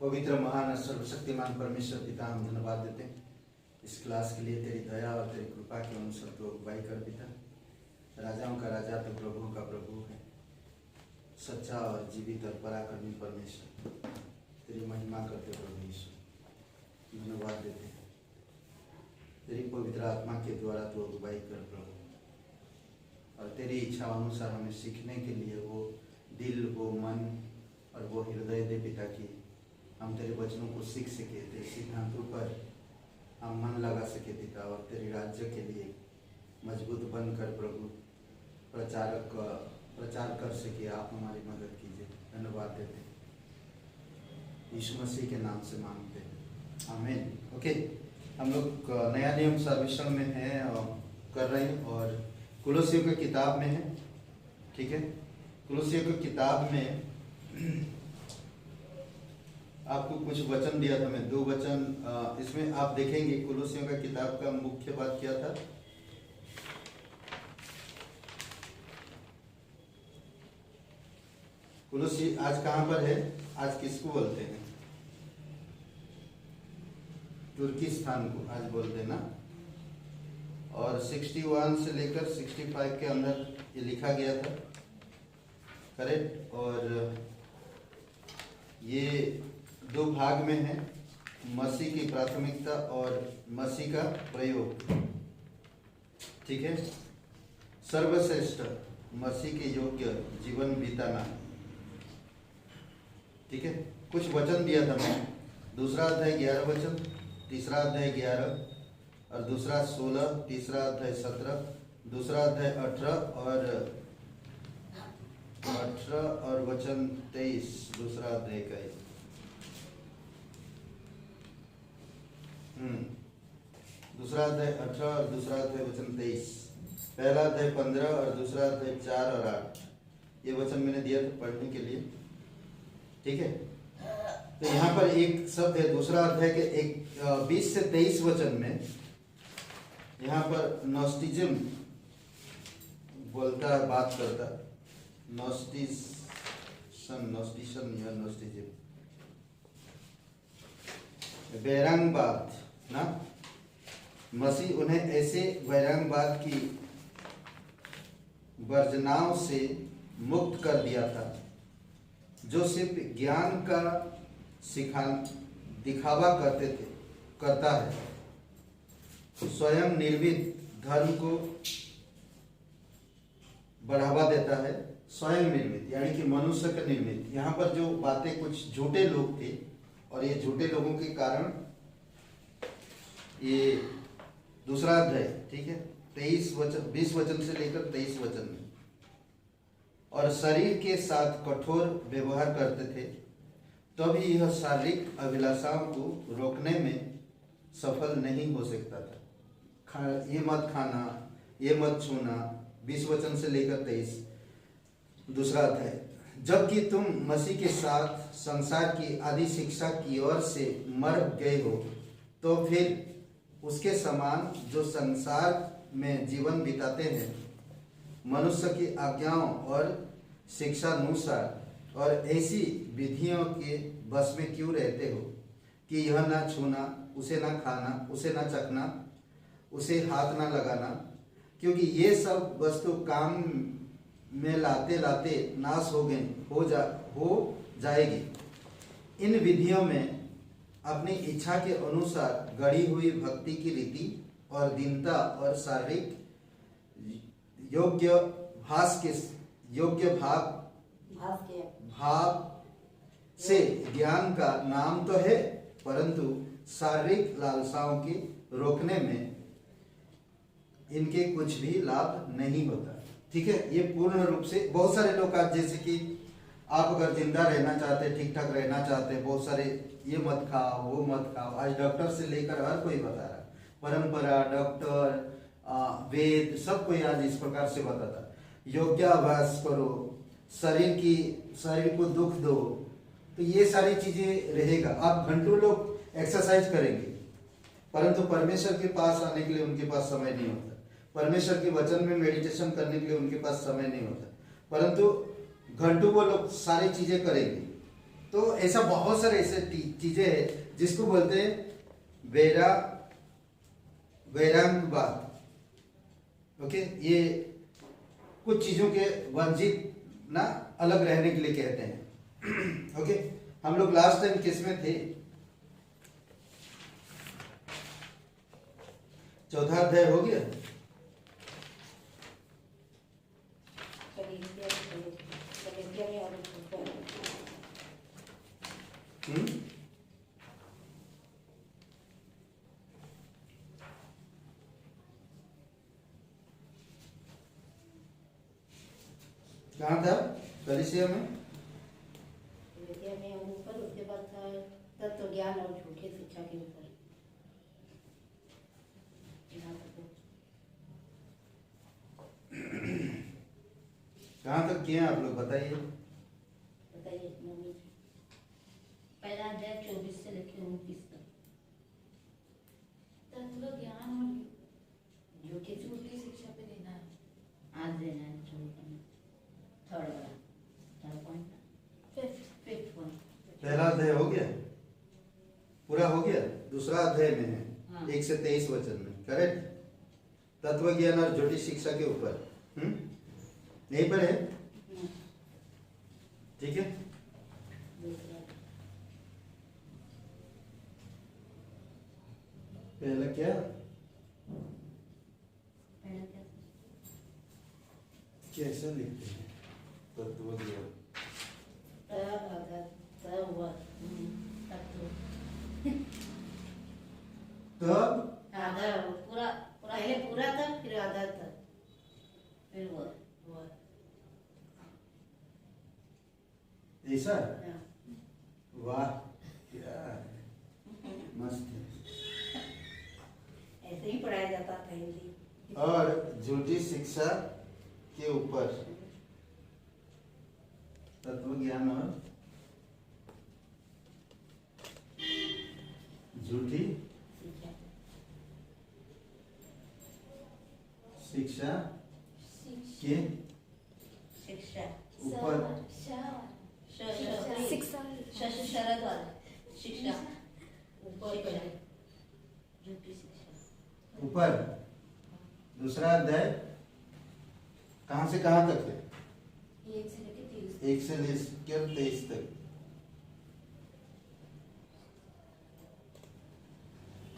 पवित्र महान सर्वशक्तिमान परमेश्वर पिता, हम धन्यवाद देते हैं इस क्लास के लिए। तेरी दया और तेरी कृपा के अनुसार तो अगुवाई कर पिता। राजाओं का राजा तो प्रभुओं का प्रभु है, सच्चा और जीवित और पराक्रमी परमेश्वर। तेरी महिमा करते प्रभु यीशु, धन्यवाद देते हैं। तेरी पवित्र आत्मा के द्वारा तो अगुवाई कर प्रभु, और तेरी इच्छा अनुसार हमें सीखने के लिए वो दिल, वो मन और वो हृदय दे पिता की हम तेरे वचनों को सीख सके, तेरे सिद्धांतों पर हम मन लगा सके पिता, और तेरे राज्य के लिए मजबूत बनकर प्रभु प्रचार कर सके। आप हमारी मदद कीजिए। धन्यवाद देते हैं यीशु मसीह के नाम से मांगते हैं, आमीन। ओके, हम लोग नया नियम सर्वेक्षण में हैं और कर रहे हैं, और कुलोसियों की किताब में है। ठीक है, कुलोसियों की किताब में आपको कुछ वचन दिया था मैं, 2 वचन इसमें आप देखेंगे। कुलोसियों का किताब का मुख्य बात क्या था? कुलोसी आज कहां पर है? आज किसको बोलते हैं? तुर्किस्तान को आज बोलते हैं ना। और 61 से लेकर 65 के अंदर ये लिखा गया था, करेक्ट। और ये 2 भाग में है, मसीह की प्राथमिकता और मसीह का प्रयोग। ठीक है, सर्वश्रेष्ठ मसीह के योग्य जीवन बिताना। ठीक है, कुछ वचन दिया था मैं। 2 अध्याय 11 वचन, 3 अध्याय 11 और 2 16, 3 अध्याय 17, 2 अध्याय 18 और वचन 23, 2 अध्याय का। 2 अध्याय 18 और 2 अध्याय वचन 23, पहला अध्याय 15 और 2 अध्याय 4 और 8। ये वचन मैंने दिया था पढ़ने के लिए। ठीक है, तो यहाँ पर एक शब्द है 2 अध्याय के 20 से 23 वचन में। यहाँ पर नॉस्टिज्म बोलता है, बात करता है। नॉस्टिशन या नॉस्टिज्म, वैराग्यवाद ना। मसीह उन्हें ऐसे वैराग्यवाद की वर्जनाओं से मुक्त कर दिया था जो सिर्फ ज्ञान का दिखावा करता है, स्वयं निर्मित धर्म को बढ़ावा देता है। स्वयं निर्मित यानी कि मनुष्य का निर्मित। यहाँ पर जो बातें, कुछ झूठे लोग थे, और ये झूठे लोगों के कारण ये 2 अध्याय, ठीक है, 23 वचन, 20 वचन से लेकर 23 वचन में, और शरीर के साथ कठोर व्यवहार करते थे, तभी यह शारीरिक अभिलाषाओं को रोकने में सफल नहीं हो सकता था। ये मत खाना, ये मत छूना, 20 वचन से लेकर 23, 2 अध्याय। जबकि तुम मसीह के साथ संसार की आदि शिक्षा की ओर से मर गए हो, तो फिर उसके समान जो संसार में जीवन बिताते हैं, मनुष्य की आज्ञाओं और शिक्षानुसार और ऐसी विधियों के बस में क्यों रहते हो कि यह ना छूना, उसे ना खाना, उसे ना चखना, उसे हाथ ना लगाना, क्योंकि ये सब वस्तु काम में लाते लाते नाश हो जाएगी। इन विधियों में अपनी इच्छा के अनुसार गढ़ी हुई भक्ति की रीति और दीनता और शारीरिक योग्य भाव से ज्ञान का नाम तो है, परंतु शारीरिक लालसाओं के रोकने में इनके कुछ भी लाभ नहीं होता। ठीक है, ये पूर्ण रूप से बहुत सारे लोग आज, जैसे कि आप अगर जिंदा रहना चाहते, ठीक ठाक रहना चाहते, बहुत सारे ये मत खाओ, वो मत खाओ। आज डॉक्टर से लेकर हर कोई बता रहा है, परंपरा, डॉक्टर, वेद, सब कोई आज इस प्रकार से बताता है। योगाभ्यास करो, शरीर को दुख दो, तो ये सारी चीजें रहेगा। आप घंटों लोग एक्सरसाइज करेंगे, परंतु परमेश्वर के पास आने के लिए उनके पास समय नहीं होता। परमेश्वर के वचन में मेडिटेशन करने के लिए उनके पास समय नहीं होता, परंतु घंटों वो लोग सारी चीजें करेंगे, तो ऐसा बहुत सारे ऐसे चीजें हैं जिसको बोलते हैं वैराग्यवाद। ओके, ये कुछ चीजों के वर्जित ना अलग रहने के लिए कहते हैं। ओके, हम लोग लास्ट टाइम किस में थे? चौथा अध्याय हो गया। कहाँ था? कलीसिया में। में ऊपर, उसके बाद था तत्व ज्ञान और झूठी शिक्षा के ऊपर। कहाँ तक किए आप लोग बताइए? बताइए। पहला अध्याय 24 से लेकर 29 तक। तत्व ज्ञान और झूठी शिक्षा पे देना है। आज देना है थर्ड वाला, थर्ड पॉइंट, फिफ्थ पॉइंट। पहला अध्याय हो गया, पूरा हो गया। दूसरा अध्याय में है हाँ। 1 से 23 वचन में, करेक्ट। तत्व ज्ञान और झूठी शिक्षा के ऊपर यहीं पर है, ठीक है। दूसरा पहला क्या? पहला क्या? कैसे लिखते हैं? तत्व ज्ञान तब आधा पूरा पहले पूरा था, फिर आधा था, फिर वो ऐसा? वाह, क्या मस्त है। ऐसे ही पढ़ाया जाता था हिंदी। और झूठी शिक्षा के ऊपर तत्व ज्ञान और झूठी शिक्षा के शिक्षा ऊपर शरद वाला शिक्षा ऊपर झूठी शिक्षा ऊपर। दूसरा अध्याय कहाँ से कहाँ तक है? 1 से लेकर 30। 1 से लेकर 23 तक,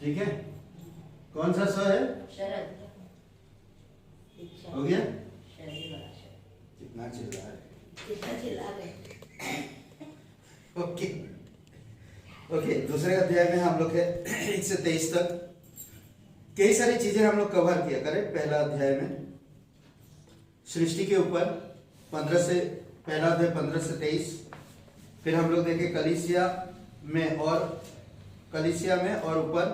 ठीक है। कौन सा स है? शरद शिक्षा हो गया? शरद वाला शरद। कितना चिल्ला रहे? कितना चिल्ला रहे? ओके ओके, दूसरे अध्याय में हम लोग है 1 से 23 तक। कई सारी चीजें हम लोग कवर किया, करेक्ट। पहला अध्याय में सृष्टि के ऊपर 15 से, पहला अध्याय 15 से 23। फिर हम लोग देखे कलीसिया में और ऊपर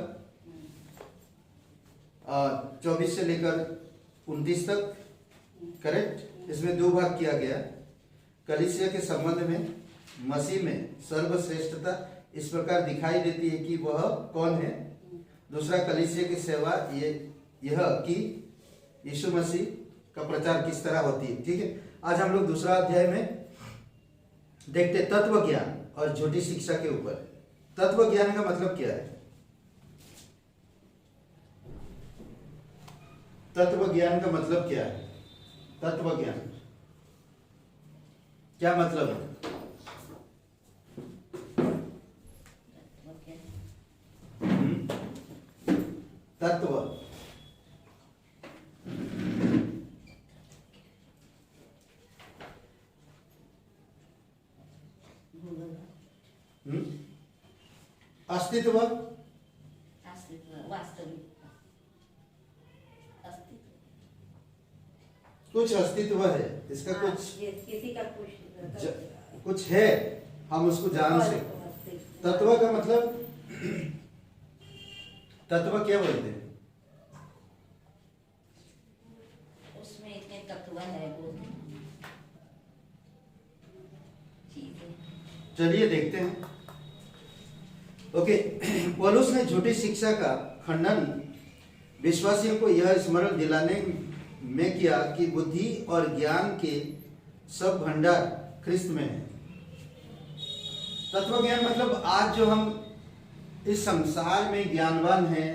24 से लेकर 29 तक, करेक्ट। इसमें दो भाग किया गया। कलीसिया के संबंध में मसीह में सर्वश्रेष्ठता इस प्रकार दिखाई देती है कि वह कौन है। दूसरा, कलीसिया की सेवा यह कि यीशु मसीह का प्रचार किस तरह होती है, ठीक है। आज हम लोग दूसरा अध्याय में देखते तत्व ज्ञान और झूठी शिक्षा के ऊपर। तत्व ज्ञान का मतलब क्या है? तत्व ज्ञान का मतलब क्या है? तत्व ज्ञान क्या मतलब है? तत्व अस्तित्व, वास्तविकता, अस्तित्व, कुछ अस्तित्व है इसका, हाँ, कुछ किसी का कुछ है, हम उसको जान सकते। तत्व का मतलब तत्व क्या बोलते हैं? उसमें इतने तत्व है बोलते हैं। चलिए देखते हैं। ओके, पौलुस ने झूठी शिक्षा का खंडन विश्वासियों को यह स्मरण दिलाने में किया कि बुद्धि और ज्ञान के सब भंडार ख्रिस्त में है। तत्व ज्ञान मतलब आज जो हम इस संसार में ज्ञानवान हैं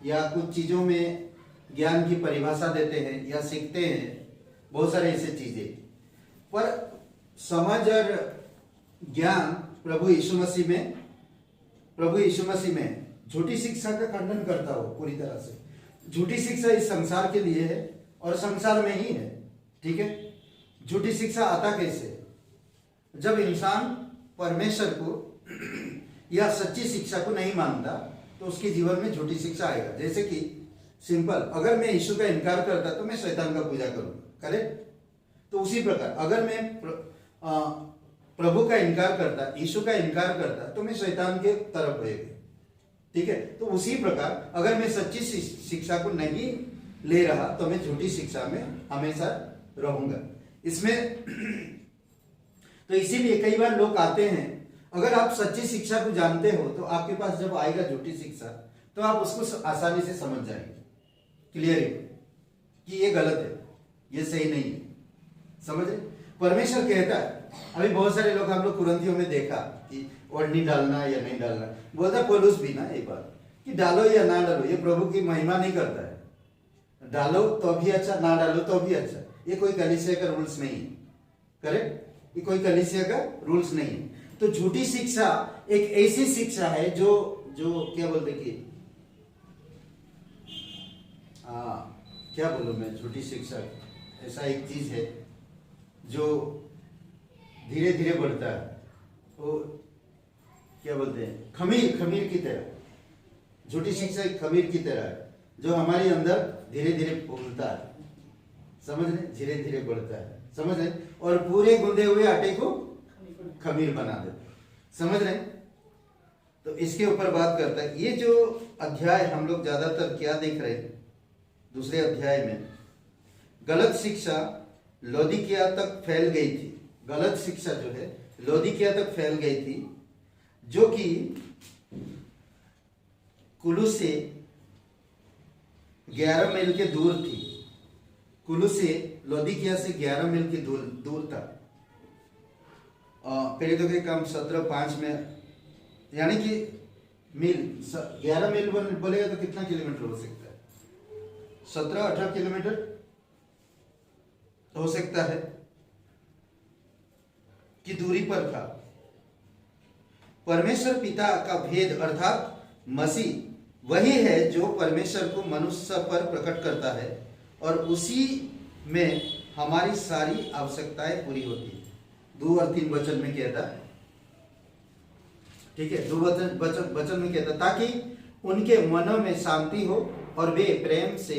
या कुछ चीजों में ज्ञान की परिभाषा देते हैं या सीखते हैं, बहुत सारे ऐसे चीजें, पर समझ और ज्ञान प्रभु यीशु मसीह में झूठी शिक्षा का खंडन करता हो पूरी तरह से। झूठी शिक्षा इस संसार के लिए है और संसार में ही है, ठीक है। झूठी शिक्षा आता कैसे? जब इंसान परमेश्वर को या सच्ची शिक्षा को नहीं मानता तो उसके जीवन में झूठी शिक्षा आएगा। जैसे कि सिंपल, अगर मैं यीशु का इनकार करता तो मैं शैतान का पूजा करूंगा, करेक्ट? तो उसी प्रकार अगर मैं प्रभु का इनकार करता, यीशु का इनकार करता तो मैं शैतान के तरफ रहेगा, ठीक है। तो उसी प्रकार अगर मैं सच्ची शिक्षा को नहीं ले रहा तो मैं झूठी शिक्षा में हमेशा रहूंगा इसमें। तो इसीलिए कई बार लोग आते हैं, अगर आप सच्ची शिक्षा को जानते हो तो आपके पास जब आएगा झूठी शिक्षा तो आप उसको आसानी से समझ जाएंगे, क्लियर है कि ये गलत है, ये सही नहीं है, समझ रहे? परमेश्वर कहता है, अभी बहुत सारे लोग हम लोग कुरंथियों में देखा कि ओढ़नी डालना या नहीं डालना, बोलता पौलुस भी ना एक बार कि डालो या ना डालो, ये प्रभु की महिमा नहीं करता है। डालो तो भी अच्छा, ना डालो तो भी अच्छा, ये कोई कलीसिया का रूल्स नहीं है, करेक्ट? ये कोई कलीसिया का रूल्स नहीं है। तो झूठी शिक्षा एक ऐसी शिक्षा है जो क्या बोलते कि क्या बोलूं मैं, झूठी शिक्षा ऐसा एक चीज है जो धीरे धीरे बढ़ता है, वो क्या बोलते हैं, खमीर की तरह। झूठी शिक्षा एक खमीर की तरह है जो हमारे अंदर धीरे धीरे फूलता है, समझ रहे? धीरे धीरे बढ़ता है, समझ रहे? और पूरे गूंदे हुए आटे को खमीर बना देते, समझ रहे? तो इसके ऊपर बात करता है। ये जो अध्याय हम लोग ज्यादातर क्या देख रहे हैं, दूसरे अध्याय में गलत शिक्षा लौदीकिया तक फैल गई थी। गलत शिक्षा जो है लौदीकिया तक फैल गई थी, जो कि कुलुस से 11 मील के दूर थी। कुलुस से लौदीकिया से 11 मील की दूर था। पहले तो क्या काम 17:5 में, यानी कि मील 11 मील बोलेगा तो कितना किलोमीटर हो सकता है? 17-18 किलोमीटर हो सकता है की दूरी पर था। परमेश्वर पिता का भेद अर्थात मसीह वही है जो परमेश्वर को मनुष्य पर प्रकट करता है और उसी में हमारी सारी आवश्यकताएं पूरी होती है। 2 और 3 वचन में कहता है, ठीक है, 2 वचन में कहता, ताकि उनके मनों में शांति हो और वे प्रेम से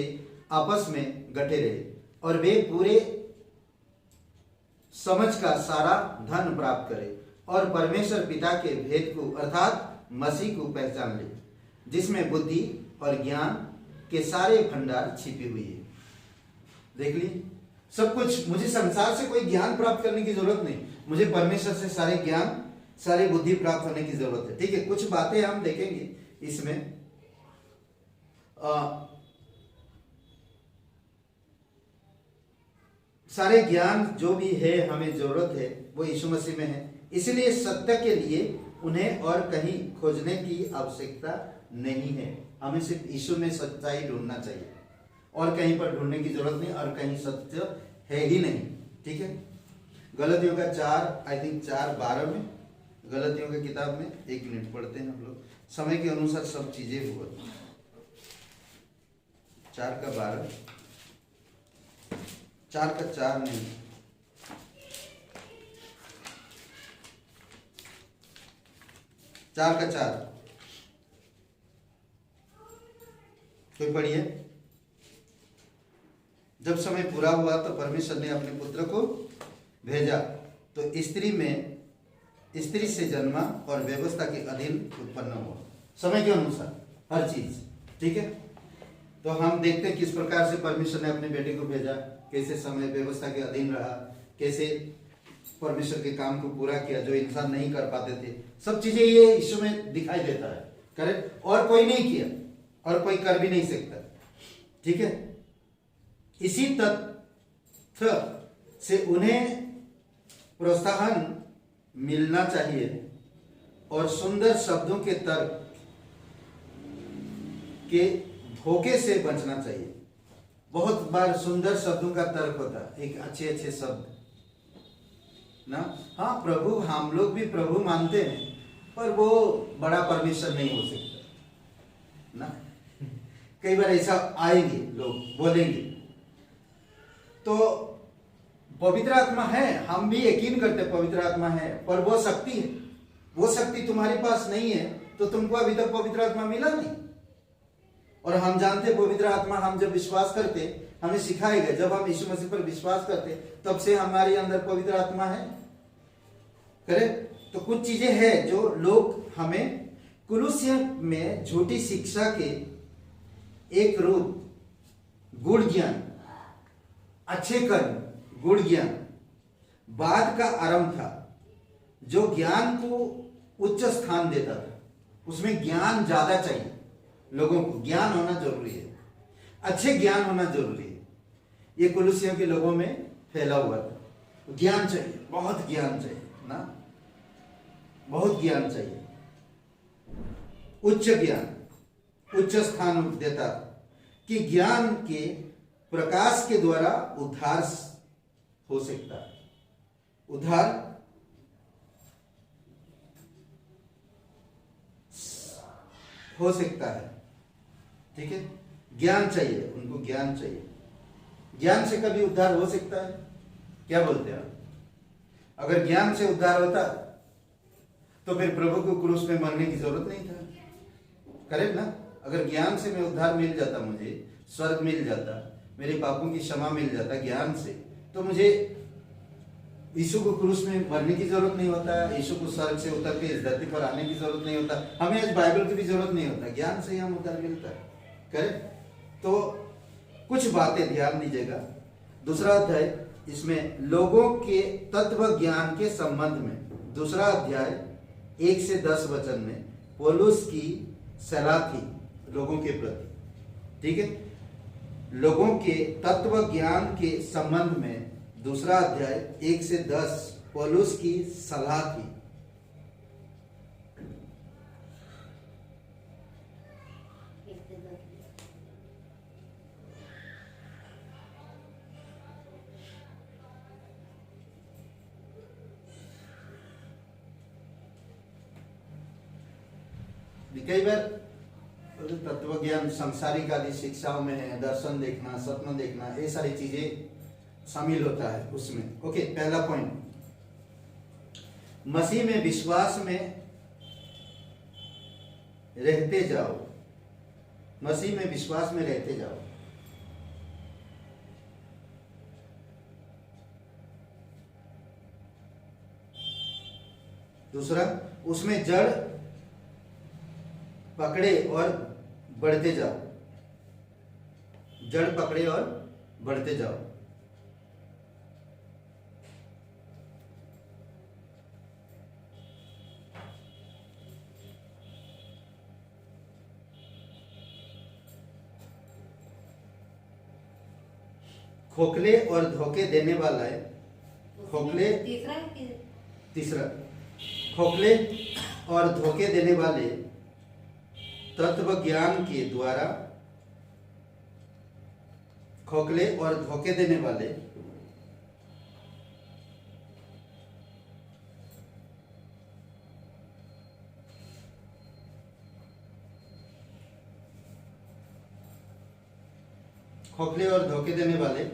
आपस में गठे रहे और वे पूरे समझ का सारा धन प्राप्त करे और परमेश्वर पिता के भेद को अर्थात मसीह को पहचान ले, जिसमें बुद्धि और ज्ञान के सारे भंडार छिपी हुई है। देख ली सब कुछ। मुझे संसार से कोई ज्ञान प्राप्त करने की जरूरत नहीं, मुझे परमेश्वर से सारे ज्ञान सारी बुद्धि प्राप्त होने की जरूरत है, ठीक है। कुछ बातें हम देखेंगे इसमें। सारे ज्ञान जो भी है हमें जरूरत है वो यीशु मसीह में है, इसलिए सत्य के लिए उन्हें और कहीं खोजने की आवश्यकता नहीं है। हमें सिर्फ यीशु में सच्चाई ढूंढना चाहिए और कहीं पर ढूंढने की जरूरत नहीं, और कहीं सत्य है ही नहीं, ठीक है। गलतियों का 4:12 में, गलतियों की किताब में, 1 मिनट पढ़ते हैं हम लोग, समय के अनुसार सब चीजें हुआ। 4:12, 4:4 नहीं, 4:4 कोई पढ़िए। जब समय पूरा हुआ तो परमेश्वर ने अपने पुत्र को भेजा, तो स्त्री से जन्मा और व्यवस्था के अधीन उत्पन्न हुआ। समय के अनुसार हर चीज, ठीक है। तो हम देखते हैं किस प्रकार से परमेश्वर ने अपने बेटे को भेजा, कैसे समय व्यवस्था के अधीन रहा, कैसे परमेश्वर के काम को पूरा किया जो इंसान नहीं कर पाते थे। सब चीजें ये यीशु में दिखाई देता है, करेक्ट। और कोई नहीं किया और कोई कर भी नहीं सकता, ठीक है। इसी तथ्य से उन्हें प्रोत्साहन मिलना चाहिए और सुंदर शब्दों के तर्क के धोखे से बचना चाहिए। बहुत बार सुंदर शब्दों का तर्क होता है, एक अच्छे अच्छे शब्द ना, हाँ प्रभु, हम लोग भी प्रभु मानते हैं, पर वो बड़ा परमेश्वर नहीं हो सकता ना। कई बार ऐसा आएंगे, लोग बोलेंगे। तो पवित्र आत्मा है, हम भी यकीन करते पवित्र आत्मा है, पर वो शक्ति है, वो शक्ति तुम्हारे पास नहीं है तो तुमको अभी तक पवित्र आत्मा मिला नहीं। और हम जानते पवित्र आत्मा, हम जब विश्वास करते, हमें सिखाए गए, जब हम यीशु मसीह पर विश्वास करते तब से हमारे अंदर पवित्र आत्मा है। करेक्ट। तो कुछ चीजें हैं जो लोग हमें कुलुस्य में झूठी शिक्षा के एक रूप, गुण ज्ञान, अच्छे कर्म, गुण ज्ञान बाद का आरंभ था, जो ज्ञान को उच्च स्थान देता था। उसमें ज्ञान ज्यादा चाहिए, लोगों को ज्ञान होना जरूरी है, अच्छे ज्ञान होना जरूरी है। ये कुलुस्सियों के लोगों में फैला हुआ था। ज्ञान चाहिए, बहुत ज्ञान चाहिए ना, बहुत ज्ञान चाहिए, उच्च ज्ञान, उच्च स्थान देता कि ज्ञान के प्रकाश के द्वारा उद्धार हो सकता है, उद्धार हो सकता है। ठीक है, ज्ञान चाहिए उनको, ज्ञान चाहिए। ज्ञान से कभी उद्धार हो सकता है? क्या बोलते हैं आप? अगर ज्ञान से उद्धार होता तो फिर प्रभु को क्रूस में मरने की जरूरत नहीं था। करेक्ट ना? अगर ज्ञान से मैं उद्धार मिल जाता, मुझे स्वर्ग मिल जाता, मेरे पापों की क्षमा मिल जाता ज्ञान से, तो मुझे यीशु को क्रूस में मरने की जरूरत नहीं होता, यीशु को स्वर्ग से उतर के इस धरती पर आने की जरूरत नहीं होता, हमें आज बाइबल की भी जरूरत नहीं होता, ज्ञान से ही हम उद्धार मिलता है। करेक्ट। तो कुछ बातें ध्यान दीजिएगा। दूसरा अध्याय, इसमें लोगों के तत्व ज्ञान के संबंध में, दूसरा अध्याय 1 से 10 वचन में पौलुस की सलाह थी लोगों के प्रति। ठीक है, लोगों के तत्व ज्ञान के संबंध में दूसरा अध्याय 1 से 10 पौलुस की सलाह थी। कई बार तत्व ज्ञान सांसारिक आदि शिक्षाओं में है, दर्शन देखना, सपना देखना, ये सारी चीजें शामिल होता है उसमें। ओके, पहला पॉइंट, मसीह में विश्वास में रहते जाओ, मसीह में विश्वास में रहते जाओ। दूसरा, उसमें जड़ पकड़े और बढ़ते जाओ, जड़ पकड़े और बढ़ते जाओ। खोखले और धोखे देने वाला है, खोखले, तीसरा, खोखले और धोखे देने वाले तत्व ज्ञान के द्वारा, खोखले और धोखे देने वाले खोखले और धोखे देने वाले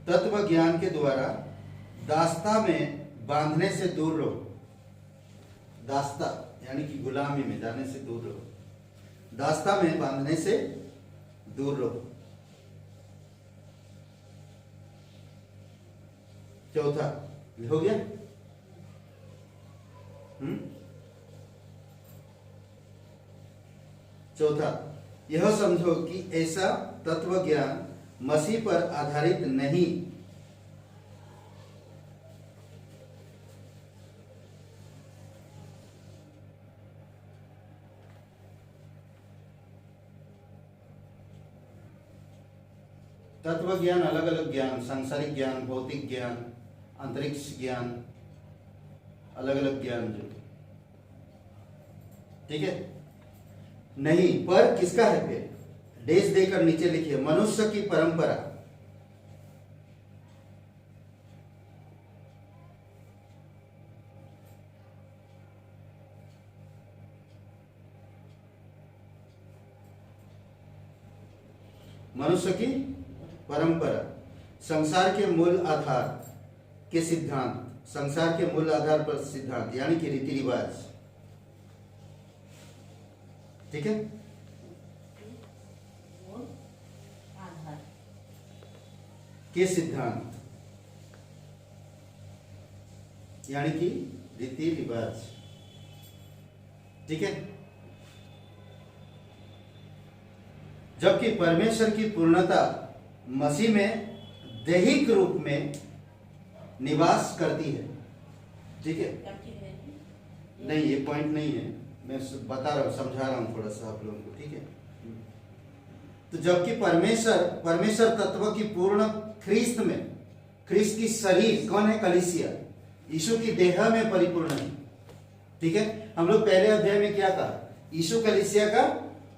तत्व ज्ञान के द्वारा दास्ता में बांधने से दूर रहो। दास्ता यानी कि गुलामी में जाने से दूर रहो, दास्ता में बांधने से दूर रहो। चौथा हो गया। चौथा, यह समझो कि ऐसा तत्व ज्ञान मसीह पर आधारित नहीं, तत्व ज्ञान, अलग अलग ज्ञान, सांसारिक ज्ञान, भौतिक ज्ञान, अंतरिक्ष ज्ञान, अलग अलग ज्ञान जो ठीक है, नहीं पर किसका है फिर, डेश देकर नीचे लिखिए मनुष्य की परंपरा। मनुष्य की परंपरा, संसार के मूल आधार के सिद्धांत, संसार के मूल आधार पर सिद्धांत यानी कि रीति रिवाज। ठीक है, मूल आधार के सिद्धांत यानी कि रीति रिवाज। ठीक है, जबकि परमेश्वर की पूर्णता मसीह में दैहिक रूप में निवास करती है। ठीक है, नहीं ये पॉइंट नहीं है, मैं बता रहा हूं, समझा रहा हूं थोड़ा सा आप लोगों को। ठीक है, तो जबकि परमेश्वर तत्व की पूर्ण ख्रीस्त में, ख्रीस्त की शरीर कौन है, कलीसिया, यीशु की देह में परिपूर्ण है। ठीक है, हम लोग पहले अध्याय में क्या कहा, यीशु कलीसिया का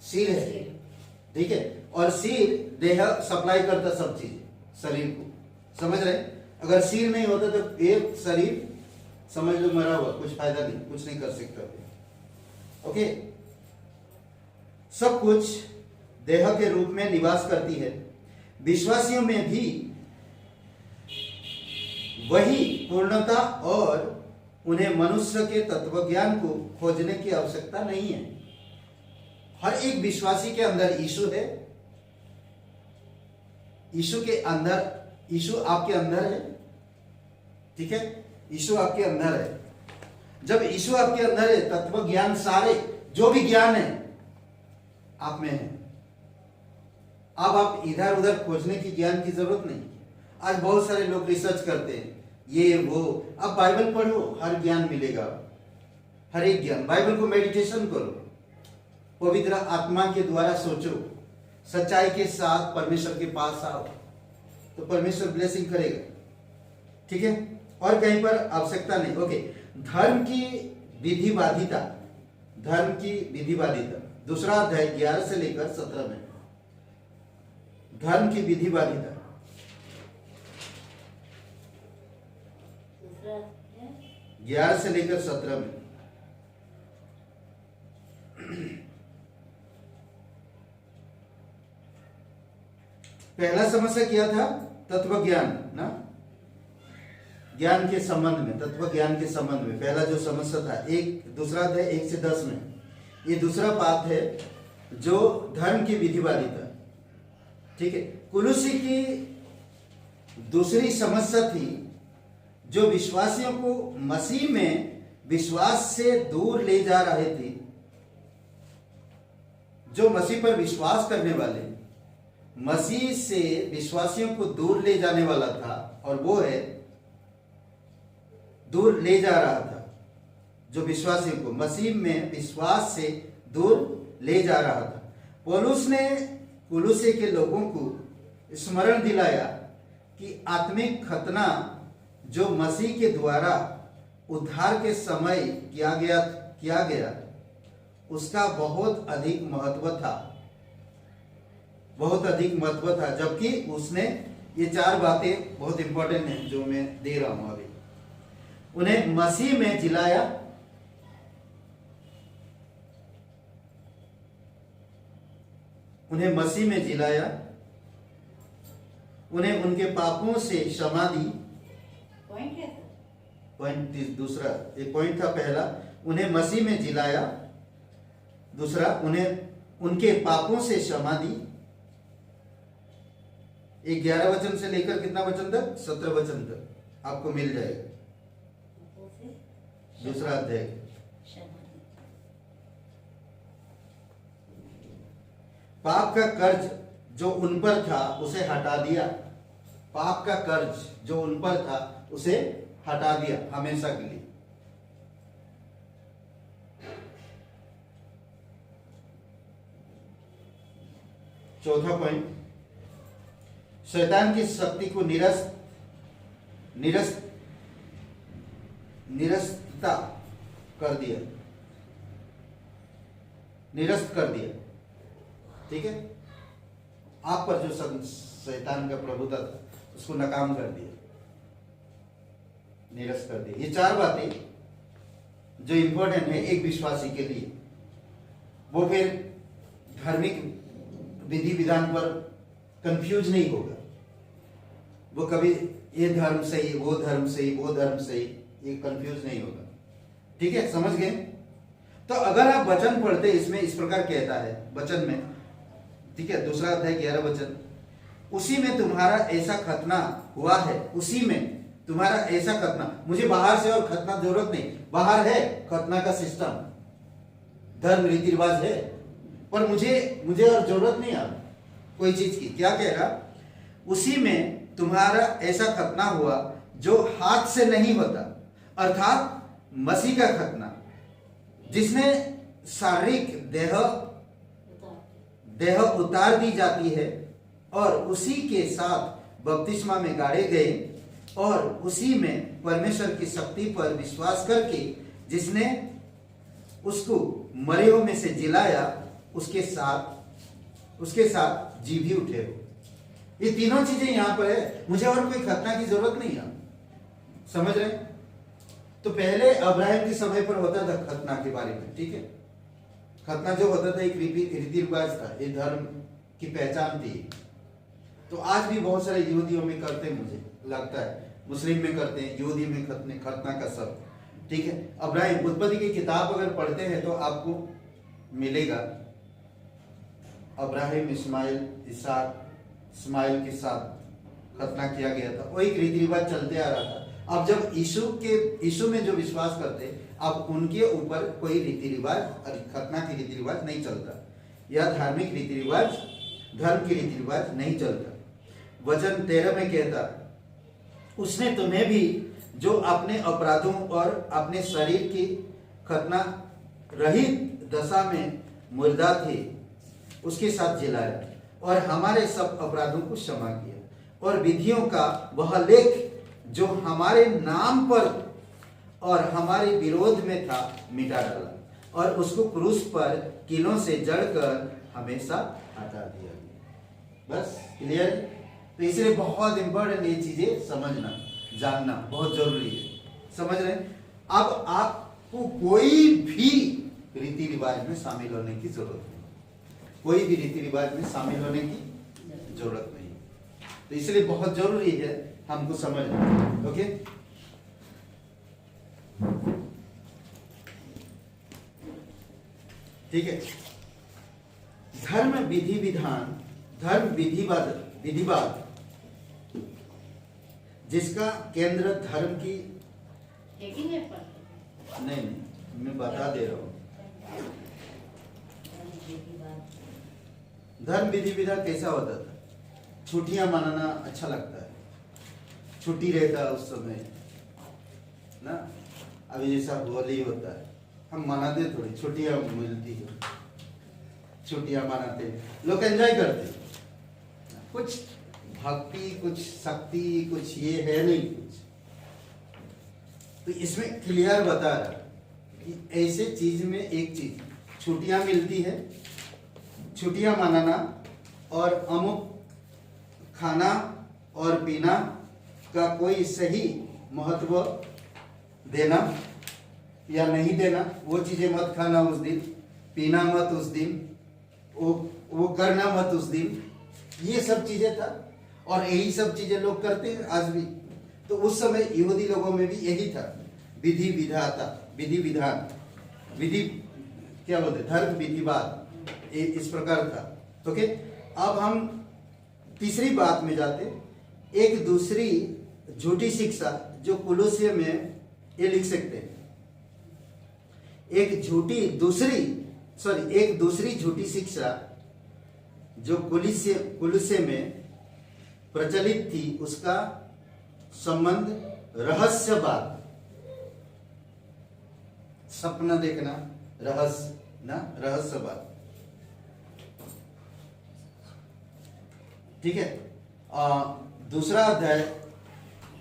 सिर है। ठीक है, और सिर देह सप्लाई करता सब चीज शरीर को, समझ रहे, अगर सिर नहीं होता तो एक शरीर समझ लो मरा हुआ, कुछ फायदा नहीं, कुछ नहीं कर सकता। ओके, सब कुछ देह के रूप में निवास करती है। विश्वासियों में भी वही पूर्णता और उन्हें मनुष्य के तत्वज्ञान को खोजने की आवश्यकता नहीं है। हर एक विश्वासी के अंदर यीशु है, यीशु के अंदर, यीशु आपके अंदर है। ठीक है, यीशु आपके अंदर है। जब यीशु आपके अंदर है, तत्व ज्ञान सारे जो भी ज्ञान है आप में है। अब आप इधर उधर खोजने की ज्ञान की जरूरत नहीं। आज बहुत सारे लोग रिसर्च करते हैं ये वो, अब बाइबल पढ़ो, हर ज्ञान मिलेगा, हर एक ज्ञान। बाइबल को मेडिटेशन करो, पवित्र आत्मा के द्वारा सोचो, सच्चाई के साथ परमेश्वर के पास आओ, तो परमेश्वर ब्लेसिंग करेगा। ठीक है, और कहीं पर आवश्यकता नहीं। ओके, धर्म की विधिबाधिता, धर्म की विधिबाधिता, दूसरा अध्याय 11 से लेकर 17 में, धर्म की विधिबाधिता। दूसरा है 11 से लेकर 17 में। पहला समस्या क्या था, तत्व ज्ञान ना, ज्ञान के संबंध में, तत्व ज्ञान के संबंध में पहला जो समस्या था, एक दूसरा अध्याय 1 से 10 में। ये दूसरा बात है जो धर्म की विधिबाधिता। ठीक है, कुलुसी की दूसरी समस्या थी जो विश्वासियों को मसीह में विश्वास से दूर ले जा रहे थे। जो मसीह पर विश्वास करने वाले, मसीह से विश्वासियों को दूर ले जाने वाला था, और वो है दूर ले जा रहा था, जो विश्वासियों को मसीह में विश्वास से दूर ले जा रहा था। पौलुस ने कुलुसे के लोगों को स्मरण दिलाया कि आत्मिक खतना जो मसीह के द्वारा उद्धार के समय किया गया उसका बहुत अधिक महत्व था, बहुत अधिक महत्व था। जबकि उसने ये 4 बातें बहुत इंपॉर्टेंट हैं जो मैं दे रहा हूं अभी। उन्हें मसीह में जिलाया, उन्हें मसीह में जिलाया, उन्हें उनके पापों से क्षमा दी। पॉइंट है पॉइंट दूसरा, एक पॉइंट था पहला, उन्हें मसीह में जिलाया, दूसरा उन्हें उनके पापों से क्षमा दी। 11 वचन से लेकर कितना वचन तक, 17 वचन तक आपको मिल जाएगा, दूसरा अध्याय। पाप का कर्ज जो उन पर था उसे हटा दिया, पाप का कर्ज जो उन पर था उसे हटा दिया हमेशा के लिए। चौथा पॉइंट, शैतान की शक्ति को निरस्ता कर दिया। निरस्त कर दिया। ठीक है, आप पर जो शैतान का प्रभुता था उसको नाकाम कर दिया, निरस्त कर दिया। ये 4 बातें जो इंपॉर्टेंट है एक विश्वासी के लिए। वो फिर धार्मिक विधि विधान पर कंफ्यूज नहीं होगा। वो कभी ये धर्म सही, वो धर्म सही, वो धर्म सही, ये कंफ्यूज नहीं होगा। ठीक है, समझ गए? तो अगर आप वचन पढ़ते, इसमें इस प्रकार कहता है वचन में, ठीक है, 2 अध्याय 11 वचन, उसी में तुम्हारा ऐसा खतना हुआ है, उसी में तुम्हारा ऐसा खतना। मुझे बाहर से और खतना जरूरत नहीं, बाहर है खतना का सिस्टम, धर्म रीति रिवाज है, पर मुझे और जरूरत नहीं अब कोई चीज की। क्या कह रहा? उसी में तुम्हारा ऐसा खतना हुआ जो हाथ से नहीं होता, अर्थात मसीह का खतना, जिसने शारीरिक देह उतार दी जाती है और उसी के साथ बपतिस्मा में गाड़े गए और उसी में परमेश्वर की शक्ति पर विश्वास करके जिसने उसको मरे हुए में से जिलाया, उसके साथ जी भी उठे हो। ये तीनों चीजें यहां पर है। मुझे और कोई खतना की जरूरत नहीं है, समझ रहे? तो पहले अब्राहम के समय पर होता था खतना के बारे में। ठीक है, खतना जो होता था एक रीति रिवाज था, ये धर्म की पहचान थी। तो आज भी बहुत सारे यहूदियों में करते हैं, मुझे लगता है मुस्लिम में करते हैं, यहूदी में खतना का सब। ठीक है, अब्राहम उत्पत्ति की किताब अगर पढ़ते हैं तो आपको मिलेगा अब्राहम इस्माइल के साथ खतना किया गया था। वो एक रीति रिवाज चलते आ रहा था। अब जब यीशु में जो विश्वास करते, अब उनके ऊपर कोई रीति रिवाज, खतना की रीति रिवाज नहीं चलता, या धार्मिक रीति रिवाज, धर्म की रीति रिवाज नहीं चलता। वचन 13 में कहता, उसने तुम्हें भी जो अपने अपराधों और अपने शरीर की खतना रहित दशा में मुर्दा थे उसके साथ जिलाया और हमारे सब अपराधों को क्षमा किया और विधियों का वह लेख जो हमारे नाम पर और हमारे विरोध में था मिटा डाला और उसको क्रूस पर कीलों से जड़कर हमेशा हटा दिया गया। बस क्लियर? तो इसलिए बहुत इंपॉर्टेंट ये चीजें समझना, जानना बहुत जरूरी है। समझ रहे हैं? अब आपको कोई भी रीति रिवाज में शामिल होने की जरूरत नहीं, कोई भी रीति रिवाज में शामिल होने की जरूरत नहीं। तो इसलिए बहुत जरूरी है हमको समझना। ओके, ठीक है। धर्म विधिवाद जिसका केंद्र धर्म की नहीं, मैं बता दे रहा हूं। धर्म विधि विधान कैसा होता था? छुट्टियां मनाना अच्छा लगता है, छुट्टी रहता है उस समय ना। अभी जैसा होली होता है, हम मनाते थोड़ी, छुट्टियां मिलती है, छुट्टियां मनाते, लोग एंजॉय करते। कुछ भक्ति, कुछ शक्ति, कुछ ये है नहीं कुछ। तो इसमें क्लियर बता रहा कि ऐसे चीज में एक चीज, छुट्टियां मिलती है, छुट्टियां मनाना और अमुक खाना और पीना का कोई सही महत्व देना या नहीं देना, वो चीजें मत खाना उस दिन, पीना मत उस दिन, वो करना मत उस दिन, ये सब चीजें था। और यही सब चीजें लोग करते हैं आज भी। तो उस समय यहूदी लोगों में भी यही था, विधि विधान, विधि क्या बोलते, धर्म विधिवाद, इस प्रकार था। ओके, अब हम तीसरी बात में जाते। एक दूसरी झूठी शिक्षा जो कुलुस्य में ये लिख सकते हैं, एक दूसरी झूठी शिक्षा जो कुलुस्य में प्रचलित थी, उसका संबंध रहस्यवाद, सपना देखना, रहस्यवाद। ठीक है, दूसरा अध्याय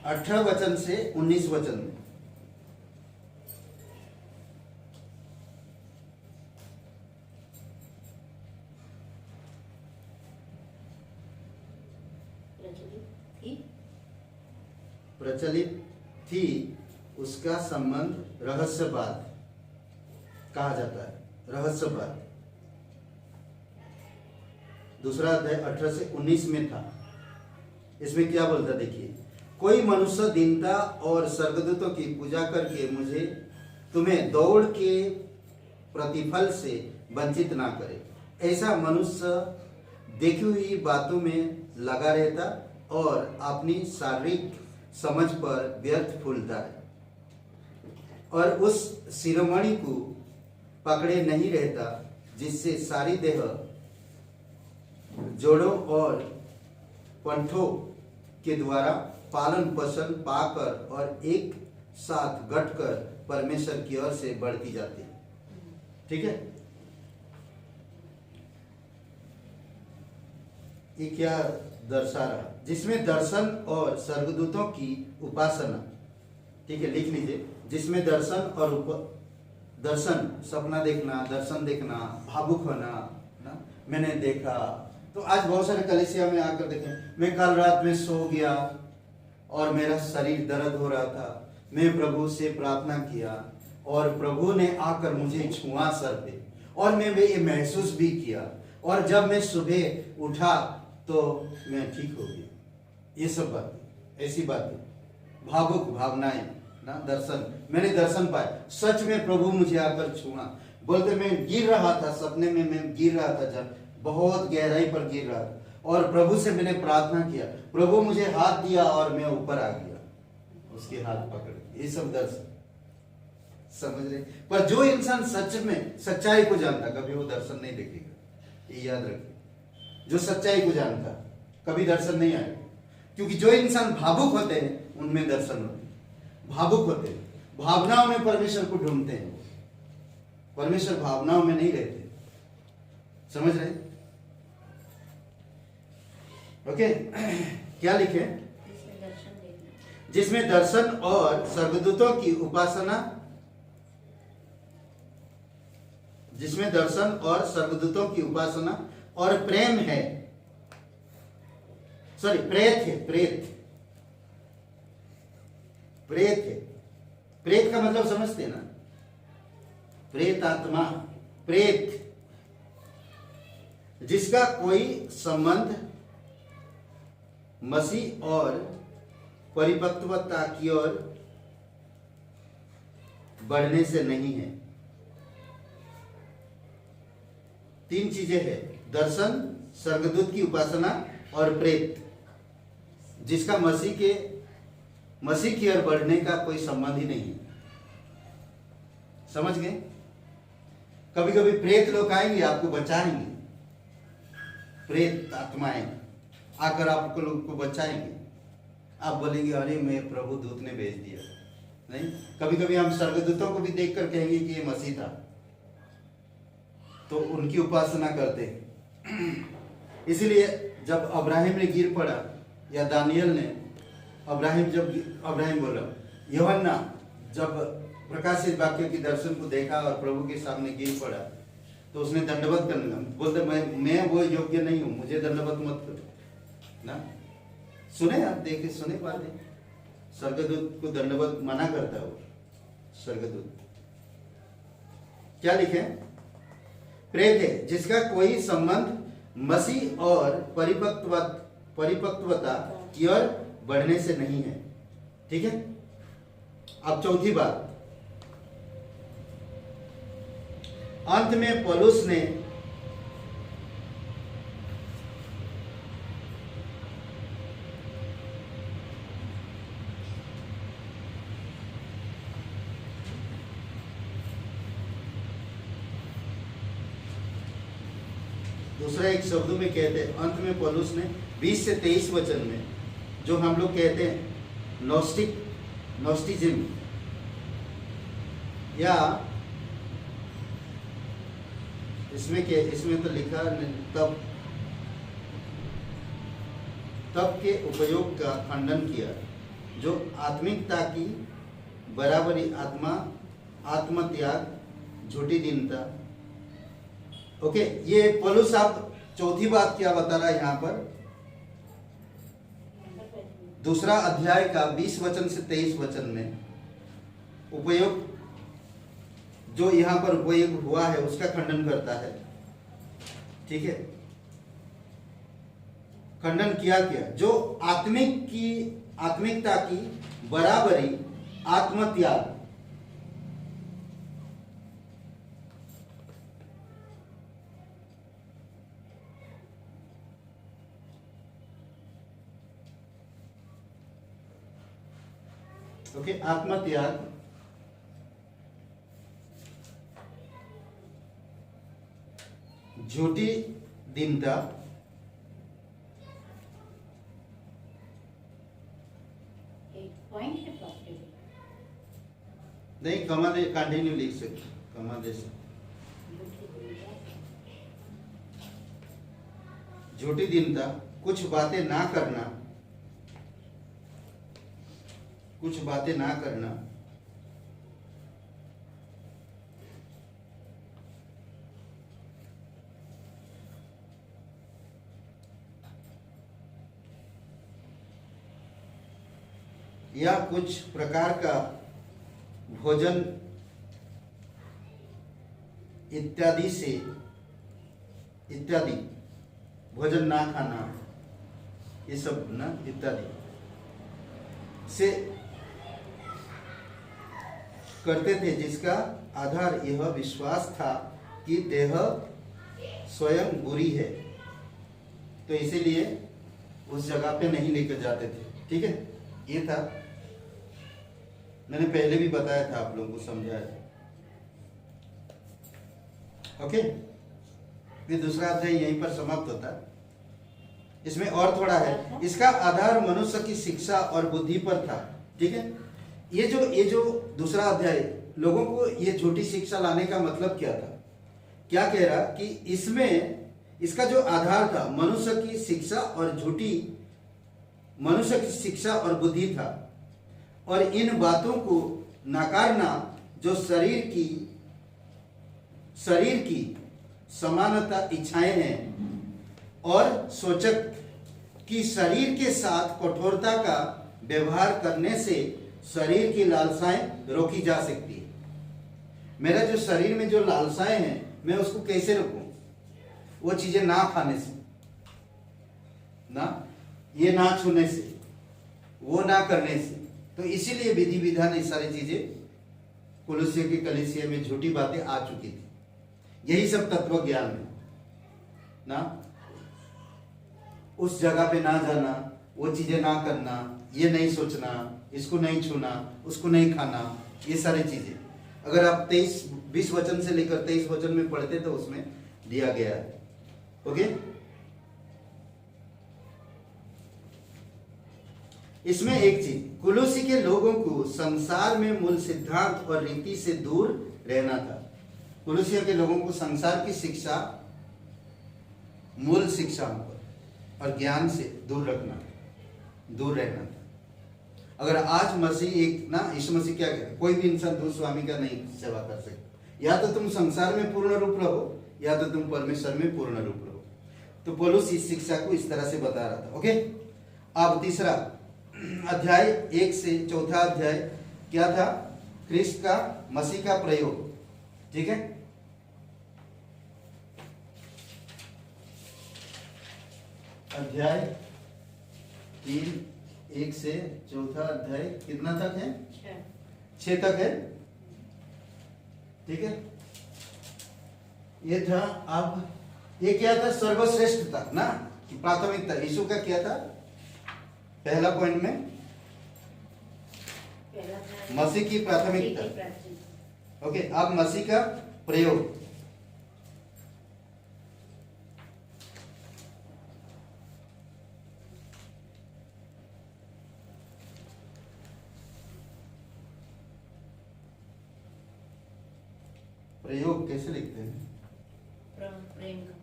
18 वचन से 19 वचन में। प्रचलित थी उसका संबंध रहस्यवाद कहा जाता है, रहस्यवाद। दूसरा अध्याय 18 से 19 में था। इसमें क्या बोलता देखिए, कोई मनुष्य दीनता और स्वर्गदूतों की पूजा करके मुझे तुम्हें दौड़ के प्रतिफल से वंचित ना करे। ऐसा मनुष्य देखी हुई बातों में लगा रहता और अपनी शारीरिक समझ पर व्यर्थ फूलता है और उस शिरोमणि को पकड़े नहीं रहता जिससे सारी देह जोड़ों और पंठों के द्वारा पालन पोषण पाकर और एक साथ गठकर परमेश्वर की ओर से बढ़ती जाती है। ठीक है, ये क्या दर्शा रहा, जिसमें दर्शन और स्वर्गदूतों की उपासना। ठीक है, लिख लीजिए, जिसमें दर्शन और दर्शन, सपना देखना, दर्शन देखना, भावुक होना ना, मैंने देखा। तो आज बहुत सारे कलीसिया में आकर देखें, मैं कल रात में सो गया और मेरा शरीर दर्द हो रहा था, मैं प्रभु से प्रार्थना किया और प्रभु ने आकर मुझे छुआ सर पे और मैं ये महसूस भी किया और जब मैं सुबह उठा तो मैं ठीक हो गया। ये सब बातें, ऐसी बातें, भावुक भावनाएं ना, दर्शन, मैंने दर्शन पाया, सच में प्रभु मुझे आकर छुआ। बोलते मैं गिर रहा था, सपने में मैं गिर रहा था, जब बहुत गहराई पर गिर रहा था और प्रभु से मैंने प्रार्थना किया, प्रभु मुझे हाथ दिया और मैं ऊपर आ गया, उसके हाथ पकड़। ये सब दर्शन, समझ रहे। पर जो इंसान सच में सच्चाई को जानता, कभी वो दर्शन नहीं देखेगा, ये याद रखिए। जो सच्चाई को जानता कभी दर्शन नहीं आएगा, क्योंकि जो इंसान भावुक होते हैं उनमें दर्शन होते हैं। भावुक होते हैं, भावनाओं में परमेश्वर को ढूंढते हैं, परमेश्वर भावनाओं में नहीं रहते। समझ रहे? ओके, क्या लिखे? जिसमें दर्शन और स्वर्गदूतों की उपासना, जिसमें दर्शन और स्वर्गदूतों की उपासना और प्रेम है, सॉरी प्रेत है, प्रेत, प्रेत है। प्रेत का मतलब समझते हैं ना, प्रेत आत्मा, प्रेत, जिसका कोई संबंध मसीह और परिपक्वता की ओर बढ़ने से नहीं है। तीन चीजें हैं, दर्शन, स्वर्गदूत की उपासना और प्रेत, जिसका मसीह की ओर बढ़ने का कोई संबंध ही नहीं है। समझ गए? कभी कभी प्रेत लोग आएंगे, आपको बचाएंगे, प्रेत आत्माएं आकर आपको लोग को बचाएंगे। आप बोलेंगे अरे मैं प्रभु दूत ने भेज दिया। नहीं, कभी कभी हम स्वर्गदूतों को भी देखकर कहेंगे कि ये मसीह था, तो उनकी उपासना करते हैं। इसलिए जब अब्राहिम ने गिर पड़ा, या दानियल ने, अब्राहिम बोला, यूहन्ना जब प्रकाशित वाक्य के दर्शन को देखा और प्रभु के सामने गिर पड़ा, तो उसने दंडवत करने लगा, बोलते मैं वो योग्य नहीं हूं, मुझे दंडवत मत करो ना। सुने आप, देखे, सुने बातें, स्वर्गदूत को दंडवत मना करता है वो स्वर्गदूत। क्या लिखे? प्रेत है, जिसका कोई संबंध मसीह और परिपक्वता की ओर बढ़ने से नहीं है। ठीक है, अब चौथी बात, अंत में पौलुस ने दूसरा एक शब्दों में कहते हैं, अंत में पौलुस ने 20 से 23 वचन में, जो हम लोग कहते हैं नोस्टिज्म, या इसमें तो लिखा तब के उपयोग का खंडन किया, जो आत्मिकता की बराबरी, आत्मत्याग, झूठी दीनता। ओके, ये पौलुस आप चौथी बात क्या बता रहा है यहाँ पर? दूसरा अध्याय का 20 वचन से 23 वचन में उपयोग, जो यहां पर उपयोग हुआ है उसका खंडन करता है। ठीक है, खंडन किया क्या? जो आत्मिकता की बराबरी आत्मत्याग, ओके, आत्मत्याग, झूठी दीनता, एक पॉइंट है पॉजिटिव। नहीं, कमा दे, कंटिन्यू लिख सकते, कमा दे सकते। झूठी दीनता, कुछ बातें ना करना, कुछ बातें ना करना, या कुछ प्रकार का भोजन इत्यादि भोजन ना खाना, ये सब ना इत्यादि से करते थे, जिसका आधार यह विश्वास था कि देह स्वयं बुरी है, तो इसीलिए उस जगह पे नहीं लेकर जाते थे। ठीक है, ये था, मैंने पहले भी बताया था, आप लोगों को समझाया था। ओके, ये दूसरा अध्याय यहीं पर समाप्त होता है। इसमें और थोड़ा है, इसका आधार मनुष्य की शिक्षा और बुद्धि पर था। ठीक है, ये जो दूसरा अध्याय लोगों को ये झूठी शिक्षा लाने का मतलब क्या था? क्या कह रहा कि इसमें इसका जो आधार था मनुष्य की शिक्षा और बुद्धि था, और इन बातों को नकारना जो शरीर की समानता इच्छाएं हैं, और सोचक कि शरीर के साथ कठोरता का व्यवहार करने से शरीर की लालसाएं रोकी जा सकती है। मेरा जो शरीर में जो लालसाएं हैं, मैं उसको कैसे रोकूं? वो चीजें ना खाने से, ना ये ना छूने से, वो ना करने से। तो इसीलिए विधि विधान ये सारी चीजें कुलुस्सियों की कलीसिया में झूठी बातें आ चुकी थी। यही सब तत्व ज्ञान है ना, उस जगह पे ना जाना, वो चीजें ना करना, ये नहीं सोचना, इसको नहीं छूना, उसको नहीं खाना, ये सारी चीजें अगर आप 20 वचन से लेकर 23 वचन में पढ़ते तो उसमें दिया गया है। ओके, इसमें एक चीज, कुलुस्सी के लोगों को संसार में मूल सिद्धांत और रीति से दूर रहना था। कुलुस्सियों के लोगों को संसार की शिक्षा, मूल शिक्षाओं पर और ज्ञान से दूर रहना था। अगर आज मसीह यीशु मसीह क्या कहते, कोई भी इंसान दो स्वामी का नहीं सेवा कर सकता। या तो तुम संसार में पूर्ण रूप रहो, या तो तुम परमेश्वर में पूर्ण रूप रहो। तो पौलुस इस शिक्षा को इस तरह से बता रहा था। ओके, अब तीसरा अध्याय 1 से 4 अध्याय क्या था? ख्रिस्त का, मसीह का प्रयोग। ठीक है, अध्याय 3 1 से 4 अध्याय कितना तक है? 6 तक है। ठीक है, ये था। अब ये क्या था? सर्वश्रेष्ठ था ना, प्राथमिकता। यीशु का क्या था पहला पॉइंट में? मसीह की प्राथमिकता। ओके, अब मसीह का प्रयोग। प्रयोग कैसे लिखते हैं? प्रेम का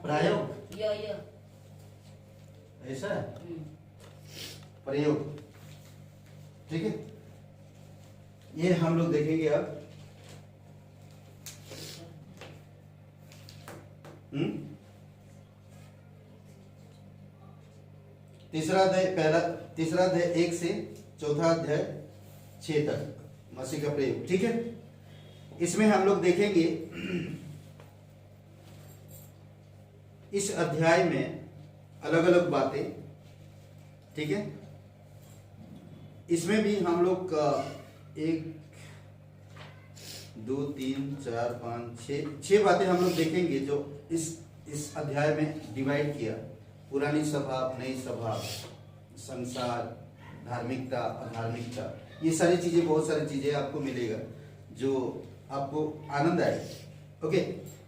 प्रयोग ऐसा है, प्रयोग। ठीक है, ये हम लोग देखेंगे अब। तीसरा अध्याय 1 से चौथा अध्याय 6 तक मसीह का प्रयोग, ठीक है। इसमें हम लोग देखेंगे इस अध्याय में अलग अलग बातें, ठीक है। इसमें भी हम लोग का 1 2 3 4 5 6 बातें हम लोग देखेंगे जो इस अध्याय में डिवाइड किया। पुरानी स्वभाव, नई स्वभाव, संसार, धार्मिकता, अधार्मिकता, ये सारी चीजें, बहुत सारी चीजें आपको मिलेगा जो आपको आनंद आएगा। ओके,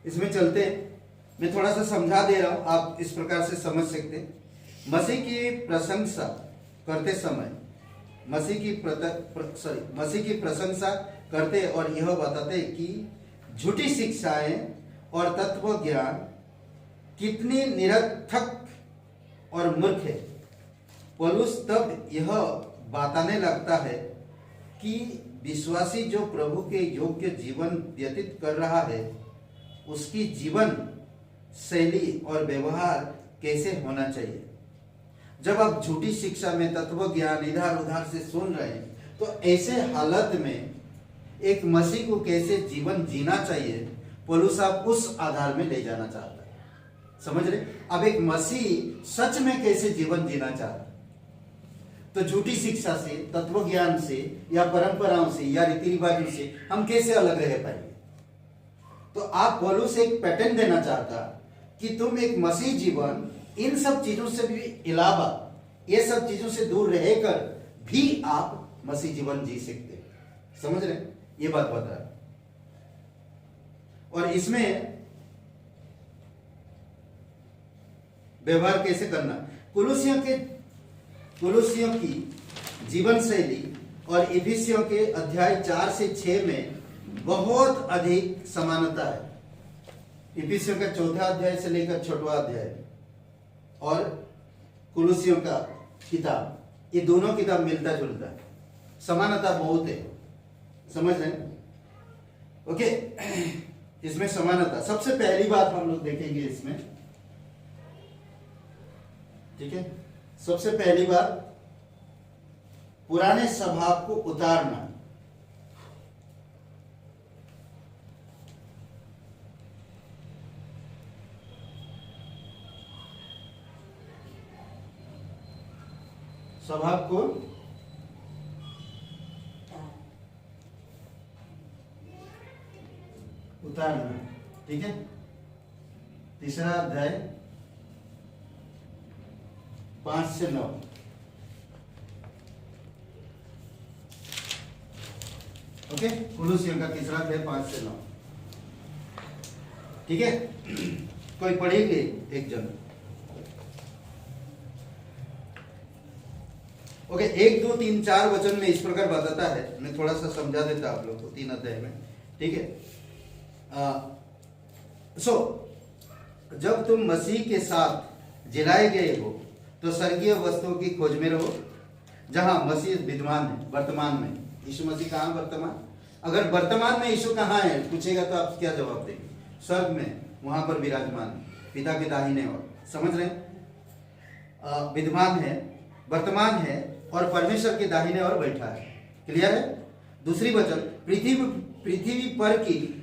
इसमें चलते हैं। मैं थोड़ा सा समझा दे रहा हूं, आप इस प्रकार से समझ सकते हैं। मसीह की प्रशंसा करते समय मसीह की प्रशंसा करते और यह बताते कि झूठी शिक्षाएं और तत्व ज्ञान कितनी निरर्थक और मूर्ख है। पौलुस तब यह बताने लगता है कि विश्वासी जो प्रभु के योग्य जीवन व्यतीत कर रहा है, उसकी जीवन शैली और व्यवहार कैसे होना चाहिए। जब आप झूठी शिक्षा में तत्व ज्ञान इधर उधर से सुन रहे हैं, तो ऐसे हालत में एक मसीह को कैसे जीवन जीना चाहिए, पौलुस आप उस आधार में ले जाना चाहता है। समझ रहे? अब एक मसीह सच में कैसे जीवन जीना चाहता है, तो झूठी शिक्षा से, तत्व ज्ञान से, या परंपराओं से, या रीति रिवाजों से हम कैसे अलग रह पाएंगे। तो आप पौलुस एक पैटर्न देना चाहता कि तुम एक मसीह जीवन इन सब चीजों से भी अलावा, ये सब चीजों से दूर रहकर भी आप मसीह जीवन जी सकते हैं। समझ रहे? ये बात बता रहा। और इसमें व्यवहार कैसे करना, कुलुसियों की जीवन शैली और इफिसियों के अध्याय 4 से 6 में बहुत अधिक समानता है। इफिसियों का चौथा अध्याय से लेकर छठवां अध्याय और कुलुसियों का किताब, ये दोनों किताब मिलता जुलता है, समानता बहुत है। समझ रहे हैं? ओके, इसमें समानता सबसे पहली बात हम लोग देखेंगे इसमें, ठीक है। सबसे पहली बात, पुराने स्वभाव को उतारना। स्वभाव को उतारना, ठीक है। तीसरा अध्याय 5 से 9, ओके। कुलुसियों का तीसरा अध्याय 5 से 9, ठीक है। कोई पढ़ेंगे एक जन? ओके, 1 2 3 4 वचन में इस प्रकार बताता है। मैं थोड़ा सा समझा देता आप लोग को 3 अध्याय में, ठीक है। जब तुम मसीह के साथ जिलाए गए हो, तो स्वर्गीय वस्तुओं की खोज में रहो, जहां मसीह विद्यमान है। वर्तमान में यीशु मसीह कहां वर्तमान? अगर वर्तमान में यीशु कहां है पूछेगा तो आप क्या जवाब देंगे? स्वर्ग में, वहां पर विराजमान, पिता के दाहिने ओर। समझ रहे हैं? विद्यमान है, वर्तमान है और परमेश्वर के दाहिने ओर बैठा है। क्लियर है? दूसरी वचन, पृथ्वी पर की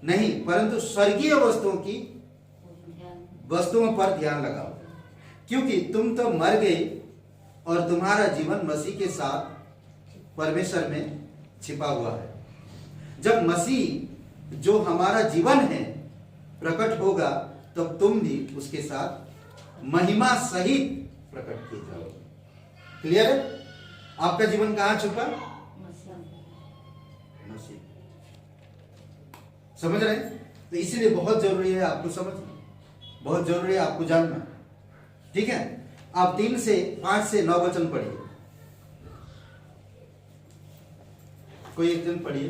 नहीं परंतु स्वर्गीय वस्तुओं पर ध्यान लगाओ, क्योंकि तुम तो मर गए और तुम्हारा जीवन मसीह के साथ परमेश्वर में छिपा हुआ है। जब मसीह जो हमारा जीवन है प्रकट होगा, तब तुम भी उसके साथ महिमा सहित प्रकट किए जाओगे। क्लियर है? आपका जीवन कहां छुपा? मसीह। समझ रहे हैं? तो इसीलिए बहुत जरूरी है आपको समझना, बहुत जरूरी है आपको जानना, ठीक है। आप 3 से 5 से 9 वचन पढ़िए। कोई एक जन पढ़िए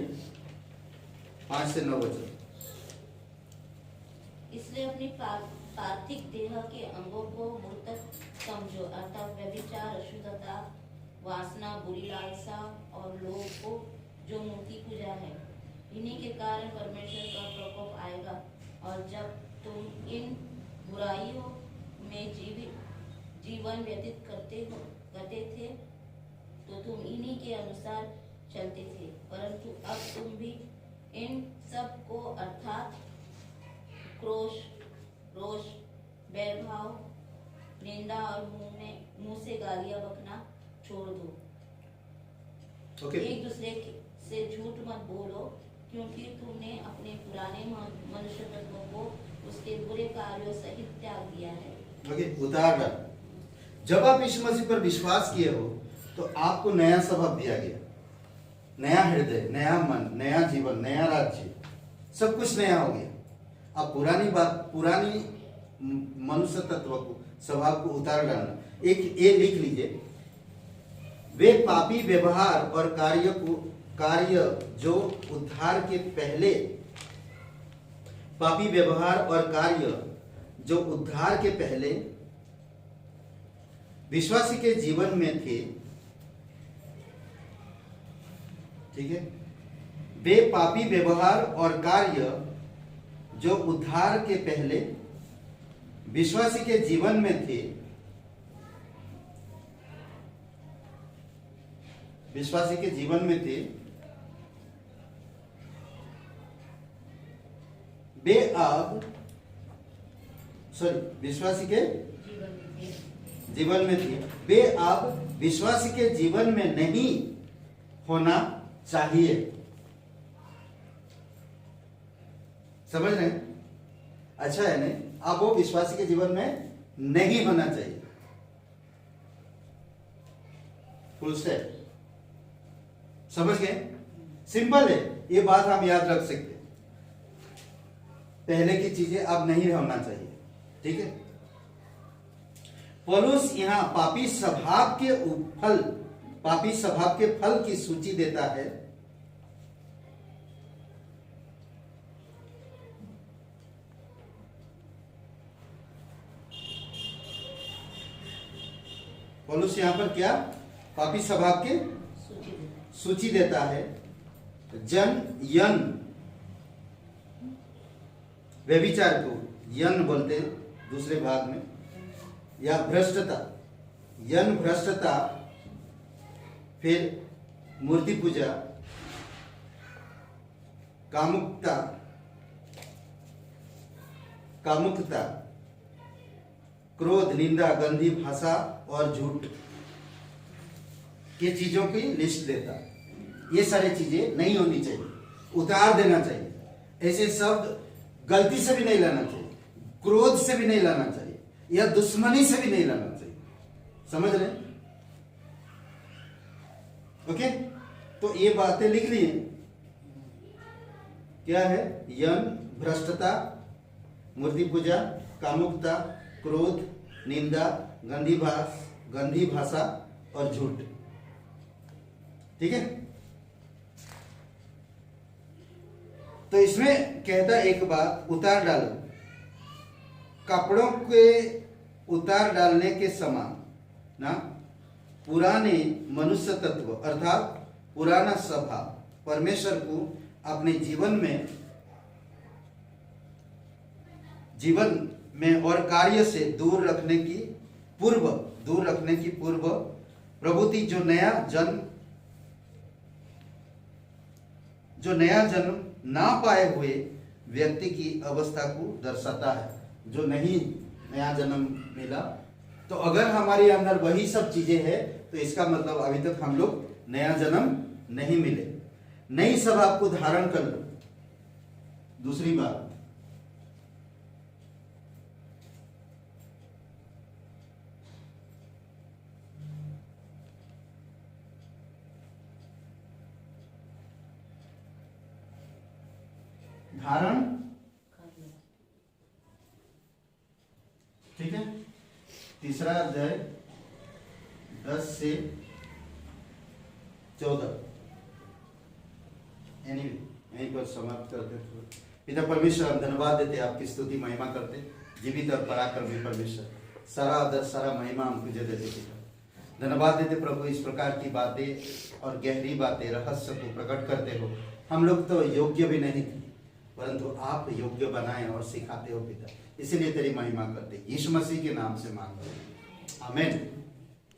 5 से 9 वचन। इसलिए अपनी पार्थिव देह के अंगों को मूर्तक समझो, अर्थात व्यभिचार, अशुद्धता, वासना, बुरी लालसा और लोभ को जो मूर्ति पूजा है। इन्हीं के कारण परमेश्वर का प्रकोप आएगा, और जब तुम इन बुराइयों में जीवन व्यतीत करते थे तो तुम इन्हीं के अनुसार चलते थे, परंतु अब तुम भी इन सब को अर्थात क्रोध, रोष, बैरभाव, निंदा और मुंह से गालियां बकना छोड़ दो। ओके। एक दूसरे से झूठ मत बोलो, क्योंकि तुमने अपने पुराने मनुष्य तत्व को उसके बुरे कार्यों सहित त्याग दिया है। ओके, उदाहरण, जब आप यीशु मसीह पर विश्वास किए हो तो आपको नया स्वभाव दिया गया, नया हृदय, नया मन, नया जीवन, नया राज्य, सब कुछ नया हो गया। अब पुरानी मनुष्य तत्व को, स्वभाव को उतार डालना। एक ये लिख लीजिए, वे पापी व्यवहार और कार्य जो उद्धार के पहले, पापी व्यवहार और कार्य जो उद्धार के पहले विश्वासी के जीवन में थे, ठीक है, वे पापी व्यवहार और कार्य जो उद्धार के पहले विश्वासी के जीवन में थे, विश्वासी के जीवन में थे, वे अब विश्वासी के जीवन में थे, वे अब विश्वासी के जीवन में नहीं होना चाहिए। समझ रहे हैं? अच्छा है नहीं? अब वो विश्वासी के जीवन में नहीं होना चाहिए। Full stop. समझ गए? सिंपल है, ये बात हम याद रख सकते हैं। पहले की चीजें अब नहीं होना चाहिए, ठीक है। पौलुस यहां पापी स्वभाव के फल की सूची देता है। पौलुस यहां पर क्या पापी स्वभाव के सूची देता है। व्यभिचार को यन बोलते हैं दूसरे भाग में, या भ्रष्टता, भ्रष्टता, फिर मूर्ति पूजा, कामुकता, क्रोध, निंदा, गंदी भाषा और झूठ के चीजों की लिस्ट देता है। ये सारी चीजें नहीं होनी चाहिए, उतार देना चाहिए। ऐसे शब्द गलती से भी नहीं लाना चाहिए, क्रोध से भी नहीं लाना चाहिए, या दुश्मनी से भी नहीं लाना चाहिए। समझ रहे? ओके, तो ये बातें लिख ली हैं। क्या है? भ्रष्टता, मूर्ति पूजा, कामुकता, क्रोध, निंदा, गंदी भाषा और झूठ। ठीक है। तो इसमें कहता एक बात, उतार डालो। कपड़ों के उतार डालने के समान ना, पुराने मनुष्य तत्व अर्थात पुराना स्वभाव परमेश्वर को अपने जीवन में और कार्य से दूर रखने की पूर्व प्रभुति जो नया जन्म ना पाए हुए व्यक्ति की अवस्था को दर्शाता है, जो नहीं नया जन्म मिला। तो अगर हमारे अंदर वही सब चीजें हैं तो इसका मतलब अभी तक हम लोग नया जन्म नहीं मिले। नई स्वभाव को धारण कर लो। दूसरी बात, धारण, ठीक है। तीसरा अध्याय 10 से 14 यहीं पर समाप्त करते। पिता परमेश्वर, हम धन्यवाद देते, आपकी स्तुति महिमा करते। जीवित और पराक्रमी परमेश्वर, सारा आदर सारा महिमा हम तुझे देते पिता। धन्यवाद देते प्रभु, इस प्रकार की बातें और गहरी बातें रहस्य को प्रकट करते हो। हम लोग तो योग्य भी नहीं थे, परंतु आप योग्य बनाए और सिखाते हो पिता, इसलिए तेरी महिमा करते। यीशु मसीह के नाम से मांगते हैं, आमेन।